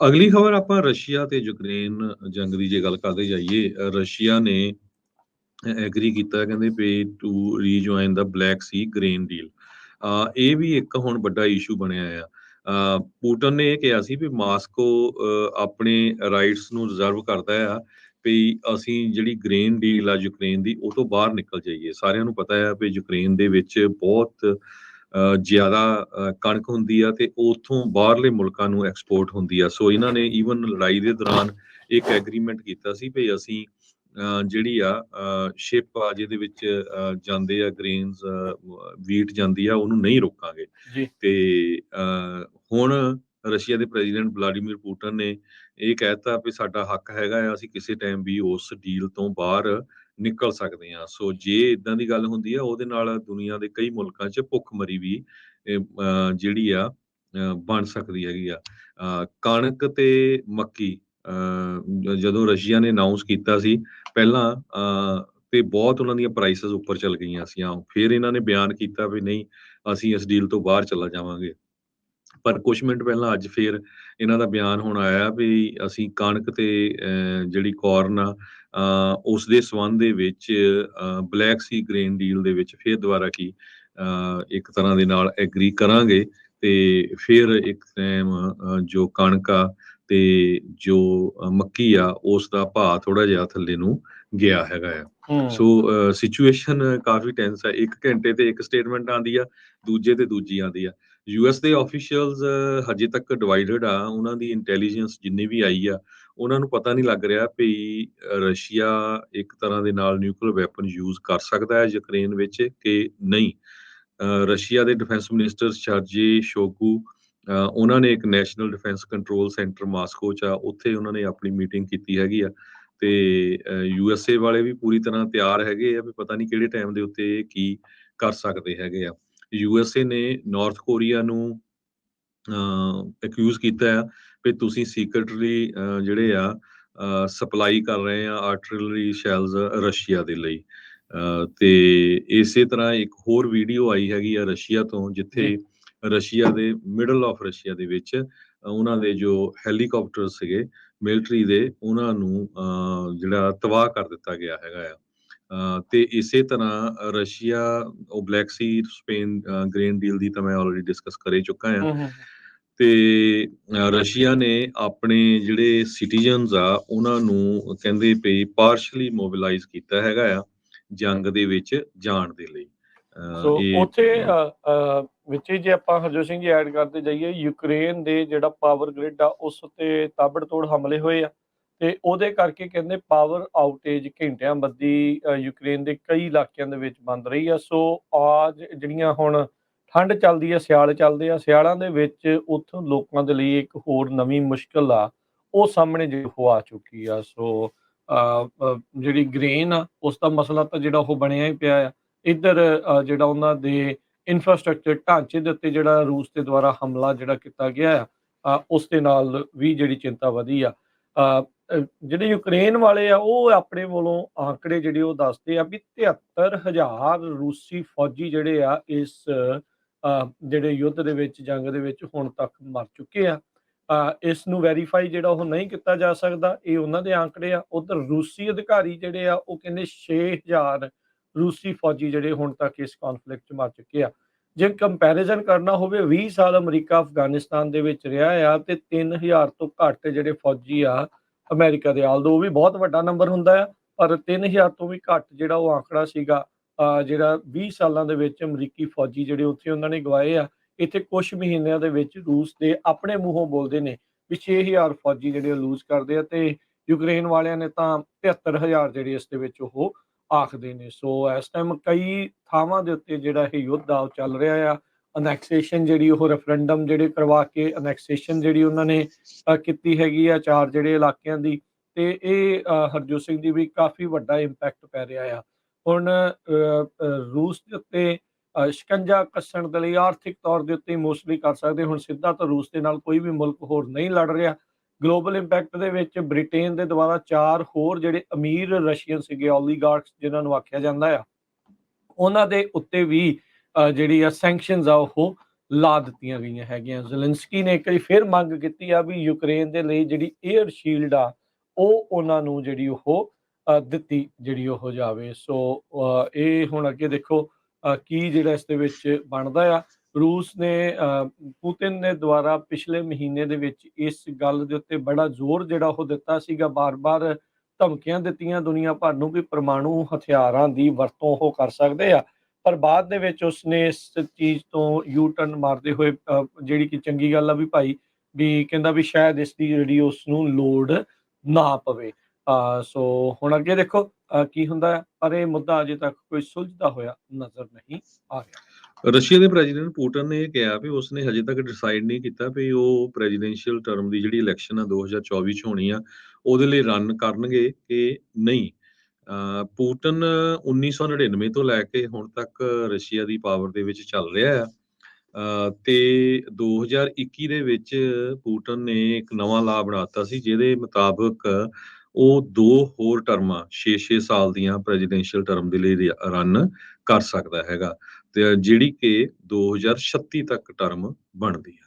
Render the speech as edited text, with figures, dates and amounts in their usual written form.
ਅਗਲੀ ਖਬਰ ਆਪਾਂ ਰਸ਼ੀਆ ਤੇ ਯੂਕਰੇਨ ਜੰਗ ਦੀ ਜੇ ਗੱਲ ਕਰਦੇ ਜਾਈਏ, ਰਸ਼ੀਆ ਨੇ ਐਗਰੀ ਕੀਤਾ ਕਹਿੰਦੇ ਵੀ ਟੂ ਰੀਜੁਆਇਨ ਦਾ ਬਲੈਕ ਸੀ ਗ੍ਰੇਨ ਡੀਲ। ਇਹ ਵੀ ਇੱਕ ਹੁਣ ਵੱਡਾ ਇਸ਼ੂ ਬਣਿਆ ਆ। ਪੁਟਿਨ ਨੇ ਇਹ ਕਿਹਾ ਸੀ ਵੀ ਮਾਸਕੋ ਆਪਣੇ ਰਾਈਟਸ ਨੂੰ ਰਿਜ਼ਰਵ ਕਰਦਾ ਆ ਵੀ ਅਸੀਂ ਜਿਹੜੀ ਗ੍ਰੇਨ ਡੀਲ ਆ ਯੂਕਰੇਨ ਦੀ ਉਹ ਤੋਂ ਬਾਹਰ ਨਿਕਲ ਜਾਈਏ। ਸਾਰਿਆਂ ਨੂੰ ਪਤਾ ਆ ਵੀ ਯੂਕਰੇਨ ਦੇ ਵਿੱਚ ਬਹੁਤ ਜ਼ਿਆਦਾ ਕਣਕ ਹੁੰਦੀ ਆ ਤੇ ਉੱਥੋਂ ਬਾਹਰਲੇ ਮੁਲਕਾਂ ਨੂੰ ਐਕਸਪੋਰਟ ਹੁੰਦੀ ਆ। ਸੋ ਇਹਨਾਂ ਨੇ ਈਵਨ ਲੜਾਈ ਦੇ ਦੌਰਾਨ ਇੱਕ ਐਗਰੀਮੈਂਟ ਕੀਤਾ ਸੀ ਵੀ ਅਸੀਂ ਜਿਹੜੀ ਆ ਸ਼ਿਪ ਆ ਜਿਹਦੇ ਵਿੱਚ ਜਾਂਦੇ ਆ ਗ੍ਰੇਨਸ, ਵੀਟ ਜਾਂਦੀ ਆ, ਉਹਨੂੰ ਨਹੀਂ ਰੋਕਾਂਗੇ। ਜੀ ਤੇ ਹੁਣ ਰਸ਼ੀਆ ਦੇ ਪ੍ਰੈਜ਼ੀਡੈਂਟ ਵਲਾਡੀਮੀਰ ਪੁਟਿਨ ਨੇ ਇਹ ਕਹਿਤਾ ਵੀ ਸਾਡਾ ਹੱਕ ਹੈਗਾ ਆ, ਅਸੀਂ ਕਿਸੇ ਟਾਈਮ ਵੀ ਉਸ ਡੀਲ ਤੋਂ ਬਾਹਰ ਨਿਕਲ ਸਕਦੇ ਆ। ਸੋ ਜੇ ਇਦਾਂ ਦੀ ਗੱਲ ਹੁੰਦੀ ਆ ਉਹਦੇ ਨਾਲ ਦੁਨੀਆ ਦੇ ਕਈ ਮੁਲਕਾਂ 'ਚ ਭੁੱਖਮਰੀ ਵੀ ਜਿਹੜੀ ਆ ਬਣ ਸਕਦੀ ਹੈਗੀ ਆ। ਕਣਕ ਤੇ ਮੱਕੀ ਜਦੋਂ ਰਸ਼ੀਆ ਨੇ ਅਨਾਉਂਸ ਕੀਤਾ ਸੀ ਪਹਿਲਾਂ ਤੇ ਬਹੁਤ ਉਹਨਾਂ ਦੀਆਂ ਪ੍ਰਾਈਸਿਸ ਉੱਪਰ ਚਲ ਗਈਆਂ ਸੀ। ਫਿਰ ਇਹਨਾਂ ਨੇ ਬਿਆਨ ਕੀਤਾ ਵੀ ਨਹੀਂ, ਅਸੀਂ ਇਸ ਡੀਲ ਤੋਂ ਬਾਹਰ ਚਲਾ ਜਾਵਾਂਗੇ। ਪਰ ਕੁਝ ਮਿੰਟ ਪਹਿਲਾਂ ਅੱਜ ਫਿਰ ਇਹਨਾਂ ਦਾ ਬਿਆਨ ਹੁਣ ਆਇਆ ਵੀ ਅਸੀਂ ਕਣਕ ਤੇ ਜਿਹੜੀ ਕਾਰਨ ਆ ਉਸ ਦੇ ਸੰਬੰਧ ਦੇ ਵਿੱਚ ਬਲੈਕ ਸੀ ਗ੍ਰੇਨ ਡੀਲ ਦੇ ਵਿੱਚ ਫਿਰ ਦੁਬਾਰਾ ਕੀ ਇੱਕ ਤਰ੍ਹਾਂ ਦੇ ਨਾਲ ਐਗਰੀ ਕਰਾਂਗੇ ਤੇ ਫਿਰ ਇੱਕ ਟਾਈਮ ਜੋ ਕਣਕ ਆ ਤੇ ਜੋ ਮੱਕੀ ਆ ਉਸ ਦਾ ਭਾਅ ਥੋੜਾ ਜਿਹਾ ਥੱਲੇ ਨੂੰ ਗਿਆ ਹੈਗਾ ਆ। ਸੋ ਸਿਚੁਏਸ਼ਨ ਕਾਫੀ ਟੈਂਸ ਹੈ। 1 ਘੰਟੇ ਤੇ ਇੱਕ ਸਟੇਟਮੈਂਟ ਆਉਂਦੀ ਆ, ਦੂਜੇ ਤੇ ਦੂਜੀ ਆਉਂਦੀ ਆ। ਯੂਐਸ ਦੇ ਆਫੀਸ਼ੀਅਲਸ ਹਜੇ ਤੱਕ ਡਿਵਾਈਡਡ ਆ। ਉਹਨਾਂ ਦੀ ਇੰਟੈਲੀਜੈਂਸ ਜਿੰਨੀ ਵੀ ਆਈ ਆ ਉਹਨਾਂ ਨੂੰ ਪਤਾ ਨਹੀਂ ਲੱਗ ਰਿਹਾ ਵੀ ਰਸ਼ੀਆ ਇੱਕ ਤਰ੍ਹਾਂ ਦੇ ਨਾਲ ਨਿਊਕਲੀਅਰ ਵੈਪਨ ਯੂਜ਼ ਕਰ ਸਕਦਾ ਹੈ ਯੂਕਰੇਨ ਵਿੱਚ ਕਿ ਨਹੀਂ। ਰਸ਼ੀਆ ਦੇ ਡਿਫੈਂਸ ਮਿਨਿਸਟਰ ਸਰਜੀ ਸ਼ੋਗੂ ਉਹਨਾਂ ਨੇ ਇੱਕ national defence control centre Moscow 'ਚ ਆ, ਉੱਥੇ ਉਹਨਾਂ ਨੇ ਆਪਣੀ ਮੀਟਿੰਗ ਕੀਤੀ ਹੈਗੀ ਆ। ਤੇ ਯੂਐਸਏ ਵਾਲੇ ਵੀ ਪੂਰੀ ਤਰ੍ਹਾਂ ਤਿਆਰ ਹੈਗੇ ਆ ਵੀ ਪਤਾ ਨਹੀਂ ਕਿਹੜੇ ਟਾਈਮ ਦੇ ਉੱਤੇ ਕੀ ਕਰ ਸਕਦੇ ਹੈਗੇ ਆ। ਯੂਐਸਏ ਨੇ ਨਾਰਥ ਕੋਰੀਆ ਨੂੰ ਅਕਿਊਜ਼ ਕੀਤਾ ਆ ਵੀ ਤੁਸੀਂ ਸੀਕ੍ਰੇਟਲੀ ਜਿਹੜੇ ਆ ਸਪਲਾਈ ਕਰ ਰਹੇ ਆ ਆਰਟਿਲਰੀ ਸ਼ੈਲਸ ਰਸ਼ੀਆ ਦੇ ਲਈ। ਤੇ ਇਸੇ ਤਰ੍ਹਾਂ ਇੱਕ ਹੋਰ ਵੀਡੀਓ ਆਈ ਹੈਗੀ ਆ ਰਸ਼ੀਆ ਤੋਂ ਜਿੱਥੇ ਰਸ਼ੀਆ ਦੇ ਮਿਡਲ ਆਫ ਰਸ਼ੀਆ ਦੇ ਵਿੱਚ ਉਹਨਾਂ ਦੇ ਜੋ ਹੈਲੀਕਾਪਟਰ ਸੀਗੇ ਮਿਲਟਰੀ ਦੇ ਉਹਨਾਂ ਨੂੰ ਜਿਹੜਾ ਤਬਾਹ ਕਰ ਦਿੱਤਾ ਗਿਆ ਹੈਗਾ ਆ। ਤੇ ਇਸੇ ਤਰ੍ਹਾਂ ਰਸ਼ੀਆ ਉਹ ਬਲੈਕ ਸੀ ਸਪੇਨ ਗ੍ਰੇਨ ਡੀਲ ਦੀ ਤਾਂ ਮੈਂ ਆਲਰੇਡੀ ਡਿਸਕਸ ਕਰ ਹੀ ਚੁੱਕਾ ਆ। ਤੇ ਰਸ਼ੀਆ ਨੇ ਆਪਣੇ ਜਿਹੜੇ ਸਿਟੀਜ਼ਨਸ ਆ ਉਹਨਾਂ ਨੂੰ ਕਹਿੰਦੇ ਪਈ ਪਾਰਸ਼ਲੀ ਮੋਬਿਲਾਈਜ਼ ਕੀਤਾ ਹੈਗਾ ਆ ਜੰਗ ਦੇ ਵਿੱਚ ਜਾਣ ਦੇ ਲਈ। ਸੋ ਇਹ ਉੱਥੇ ਵਿੱਚ ਜੇ ਆਪਾਂ ਹਰਜੋਤ ਸਿੰਘ ਜੀ ਐਡ ਕਰਦੇ ਜਾਈਏ, ਯੂਕਰੇਨ ਦੇ ਜਿਹੜਾ ਪਾਵਰ ਗ੍ਰਿਡ ਆ ਉਸ ਉੱਤੇ ਤਾਬੜਤੋੜ ਹਮਲੇ ਹੋਏ ਆ ਤੇ ਉਹਦੇ ਕਰਕੇ ਕਹਿੰਦੇ ਪਾਵਰ ਆਊਟੇਜ ਘੰਟਿਆਂ ਬੱਧੀ ਯੂਕਰੇਨ ਦੇ ਕਈ ਇਲਾਕਿਆਂ ਦੇ ਵਿੱਚ ਬੰਦ ਰਹੀ ਆ। ਸੋ ਅੱਜ ਜਿਹੜੀਆਂ ਹੁਣ ਠੰਡ ਚੱਲਦੀ ਆ, ਸਿਆਲ ਚੱਲਦੇ ਆ, ਸਿਆਲਾਂ ਦੇ ਵਿੱਚ ਉੱਥੋਂ ਲੋਕਾਂ ਦੇ ਲਈ ਇੱਕ ਹੋਰ ਨਵੀਂ ਮੁਸ਼ਕਲ ਆ ਉਹ ਸਾਹਮਣੇ ਜਿਹੜੀ ਉਹ ਆ ਚੁੱਕੀ ਆ। ਸੋ ਜਿਹੜੀ ਗ੍ਰੇਨ ਆ ਉਸ ਦਾ ਮਸਲਾ ਤਾਂ ਜਿਹੜਾ ਉਹ ਬਣਿਆ ਹੀ ਪਿਆ ਆ। ਇੱਧਰ ਜਿਹੜਾ ਉਹਨਾਂ ਦੇ ਇਨਫਰਾਸਟ੍ਰਕਚਰ ਢਾਂਚੇ ਦੇ ਉੱਤੇ ਜਿਹੜਾ ਰੂਸ ਦੇ ਦੁਆਰਾ ਹਮਲਾ ਜਿਹੜਾ ਕੀਤਾ ਗਿਆ ਆ ਉਸ ਦੇ ਨਾਲ ਵੀ ਜਿਹੜੀ ਚਿੰਤਾ ਵਧੀ ਆ। ਜਿਹੜੇ ਯੂਕਰੇਨ ਵਾਲੇ ਆ ਉਹ ਆਪਣੇ ਵੱਲੋਂ ਆંકੜੇ ਜਿਹੜੇ ਉਹ ਦੱਸਦੇ ਆ ਵੀ 73,000 ਰੂਸੀ ਫੌਜੀ ਜਿਹੜੇ ਆ ਇਸ ਜਿਹੜੇ ਯੁੱਧ ਦੇ ਵਿੱਚ ਜੰਗ ਦੇ ਵਿੱਚ ਹੁਣ ਤੱਕ ਮਰ ਚੁੱਕੇ ਆ। ਇਸ ਨੂੰ ਵੈਰੀਫਾਈ ਜਿਹੜਾ ਉਹ ਨਹੀਂ ਕੀਤਾ ਜਾ ਸਕਦਾ, ਇਹ ਉਹਨਾਂ ਦੇ ਆંકੜੇ ਆ। ਉਧਰ ਰੂਸੀ ਅਧਿਕਾਰੀ ਜਿਹੜੇ ਆ ਉਹ ਕਹਿੰਦੇ 6,000 ਰੂਸੀ ਫੌਜੀ ਜਿਹੜੇ ਹੁਣ ਤੱਕ ਇਸ ਕੌਨਫਲਿਕਟ 'ਚ ਮਰ ਚੁੱਕੇ ਆ। ਜੇ ਕੰਪੈਰੀਜ਼ਨ ਕਰਨਾ ਹੋਵੇ 20 ਸਾਲ ਅਮਰੀਕਾ ਅਫਗਾਨਿਸਤਾਨ ਦੇ ਵਿੱਚ ਰਿਹਾ ਆ ਤੇ 3,000 ਤੋਂ ਘੱਟ ਜਿਹੜੇ ਫੌਜੀ ਆ ਅਮਰੀਕਾ ਦੇ, ਆਲਦੋ ਉਹ ਵੀ ਬਹੁਤ ਵੱਡਾ ਨੰਬਰ ਹੁੰਦਾ ਆ ਪਰ 3,000 ਤੋਂ ਵੀ ਘੱਟ ਜਿਹੜਾ ਉਹ ਆંકੜਾ ਸੀਗਾ ਜਿਹੜਾ 20 ਸਾਲਾਂ ਦੇ ਵਿੱਚ ਅਮਰੀਕੀ ਫੌਜੀ ਜਿਹੜੇ ਉੱਥੇ ਉਹਨਾਂ ਨੇ ਗਵਾਏ ਆ। ਇੱਥੇ ਕੁਝ ਮਹੀਨਿਆਂ ਦੇ ਵਿੱਚ ਰੂਸ ਦੇ ਆਪਣੇ ਮੂੰਹੋਂ ਬੋਲਦੇ ਨੇ ਵੀ 6,000 ਫੌਜੀ ਜਿਹੜੇ ਲੂਜ਼ ਕਰਦੇ ਆ ਤੇ ਯੂਕਰੇਨ ਵਾਲਿਆਂ ਨੇ ਤਾਂ 73,000 ਜਿਹੜੇ ਇਸ ਦੇ ਵਿੱਚ ਉਹ ਆਖਦੇ ਨੇ। ਸੋ ਇਸ ਟਾਈਮ ਕਈ ਥਾਵਾਂ ਦੇ ਉੱਤੇ ਜਿਹੜਾ ਇਹ ਯੁੱਧ ਆ ਉਹ ਚੱਲ ਰਿਹਾ ਆ। ਅਨੈਕਸੇਸ਼ਨ ਜਿਹੜੀ ਉਹ ਰੈਫਰੈਂਡਮ ਜਿਹੜੇ ਕਰਵਾ ਕੇ ਅਨੈਕਸੇਸ਼ਨ ਜਿਹੜੀ ਉਹਨਾਂ ਨੇ ਕੀਤੀ ਹੈਗੀ ਆ 4 ਜਿਹੜੇ ਇਲਾਕਿਆਂ ਦੀ, ਤੇ ਇਹ ਹਰਜੋਤ ਸਿੰਘ ਜੀ ਵੀ ਕਾਫੀ ਵੱਡਾ ਇੰਪੈਕਟ ਪੈ ਰਿਹਾ ਆ। ਹੁਣ ਰੂਸ ਦੇ ਉੱਤੇ ਸ਼ਿਕੰਜਾ ਕੱਸਣ ਦੇ ਲਈ ਆਰਥਿਕ ਤੌਰ ਦੇ ਉੱਤੇ ਮੋਸਟਲੀ ਕਰ ਸਕਦੇ। ਹੁਣ ਸਿੱਧਾ ਤਾਂ ਰੂਸ ਦੇ ਨਾਲ ਕੋਈ ਵੀ ਮੁਲਕ ਹੋਰ ਨਹੀਂ ਲੜ ਰਿਹਾ। ਗਲੋਬਲ ਇੰਪੈਕਟ ਦੇ ਵਿੱਚ ਬ੍ਰਿਟੇਨ ਦੇ ਦੁਆਰਾ 4 ਹੋਰ ਜਿਹੜੇ ਅਮੀਰ ਰਸ਼ੀਅਨ ਸੀਗੇ ਓਲੀਗਾਰਕਸ ਜਿਨ੍ਹਾਂ ਨੂੰ ਆਖਿਆ ਜਾਂਦਾ ਆ, ਉਹਨਾਂ ਦੇ ਉੱਤੇ ਵੀ ਜਿਹੜੀ ਆ ਸੈਂਕਸ਼ਨਸ ਆ ਉਹ ਲਾ ਦਿੱਤੀਆਂ ਗਈਆਂ ਹੈਗੀਆਂ। ਜ਼ੇਲੈਂਸਕੀ ਨੇ ਇੱਕ ਵਾਰੀ ਫਿਰ ਮੰਗ ਕੀਤੀ ਆ ਵੀ ਯੂਕਰੇਨ ਦੇ ਲਈ ਜਿਹੜੀ 에ਅਰ ਸ਼ੀਲਡ ਆ, ਉਹ ਉਹਨਾਂ ਨੂੰ ਜਿਹੜੀ ਉਹ ਦਿੱਤੀ ਜਿਹੜੀ ਉਹ ਜਾਵੇ। ਸੋ ਇਹ ਹੁਣ ਅੱਗੇ ਦੇਖੋ ਕੀ ਜਿਹੜਾ ਇਸ ਦੇ ਵਿੱਚ ਬਣਦਾ ਆ। ਰੂਸ ਨੇ ਪੁਤਿਨ ਦੇ ਦੁਆਰਾ ਪਿਛਲੇ ਮਹੀਨੇ ਦੇ ਵਿੱਚ ਇਸ ਗੱਲ ਦੇ ਉੱਤੇ ਬੜਾ ਜ਼ੋਰ ਜਿਹੜਾ ਉਹ ਦਿੱਤਾ ਸੀਗਾ, ਬਾਰ-ਬਾਰ ਧਮਕੀਆਂ ਦਿੱਤੀਆਂ ਦੁਨੀਆ ਭਰ ਨੂੰ ਵੀ ਪਰਮਾਣੂ ਹਥਿਆਰਾਂ ਦੀ ਵਰਤੋਂ ਉਹ ਕਰ ਸਕਦੇ ਆ। ਪਰ ਬਾਅਦ ਦੇ ਵਿੱਚ ਉਸਨੇ ਇਸ ਚੀਜ਼ ਤੋਂ ਯੂ ਟਰਨ ਮਾਰਦੇ ਹੋਏ ਜਿਹੜੀ ਕਿ ਚੰਗੀ ਗੱਲ ਆ ਵੀ ਭਾਈ ਵੀ ਕਹਿੰਦਾ ਵੀ ਸ਼ਾਇਦ ਇਸ ਦੀ ਜਿਹੜੀ ਉਸਨੂੰ ਲੋੜ ਨਾ ਪਵੇ। ਸੋ ਹੁਣ ਅੱਗੇ ਦੇਖੋ ਕੀ ਹੁੰਦਾ ਹੈ, ਪਰ ਇਹ ਮੁੱਦਾ ਅਜੇ ਤੱਕ ਕੋਈ ਸੁਲਝਦਾ ਹੋਇਆ ਨਜ਼ਰ ਨਹੀਂ ਆ ਰਿਹਾ। ਰਸ਼ੀਆ ਦੇ ਪ੍ਰੈਜ਼ੀਡੈਂਟ ਪੁਟਿਨ ਨੇ ਇਹ ਕਿਹਾ ਵੀ ਉਸਨੇ ਹਜੇ ਤੱਕ ਡਿਸਾਈਡ ਨਹੀਂ ਕੀਤਾ ਵੀ ਉਹ ਪ੍ਰੈਜ਼ੀਡੈਂਸ਼ੀਅਲ ਟਰਮ ਦੀ ਜਿਹੜੀ ਇਲੈਕਸ਼ਨ ਆ 2024 ਚ ਹੋਣੀ ਆ, ਉਹਦੇ ਲਈ ਰਨ ਕਰਨਗੇ ਕਿ ਨਹੀਂ। ਪੁਟਿਨ 1999 ਤੋਂ ਲੈ ਕੇ ਹੁਣ ਤੱਕ ਰਸ਼ੀਆ ਦੀ ਪਾਵਰ ਦੇ ਵਿੱਚ ਚੱਲ ਰਿਹਾ ਆ। ਤੇ 2021 ਦੇ ਵਿੱਚ ਪੁਟਿਨ ਨੇ ਇੱਕ ਨਵਾਂ ਲਾਅ ਬਣਾਤਾ ਸੀ, ਜਿਹਦੇ ਮੁਤਾਬਕ ਉਹ 2 ਹੋਰ ਟਰਮਾਂ 6-6 ਸਾਲ ਦੀਆਂ ਪ੍ਰੈਜ਼ੀਡੈਂਸ਼ੀਅਲ ਟਰਮ ਦੇ ਲਈ ਰਨ ਕਰ ਸਕਦਾ ਹੈਗਾ, ਤੇ ਜਿਹੜੀ ਕਿ 2036 ਤੱਕ ਟਰਮ ਬਣਦੀ ਆ।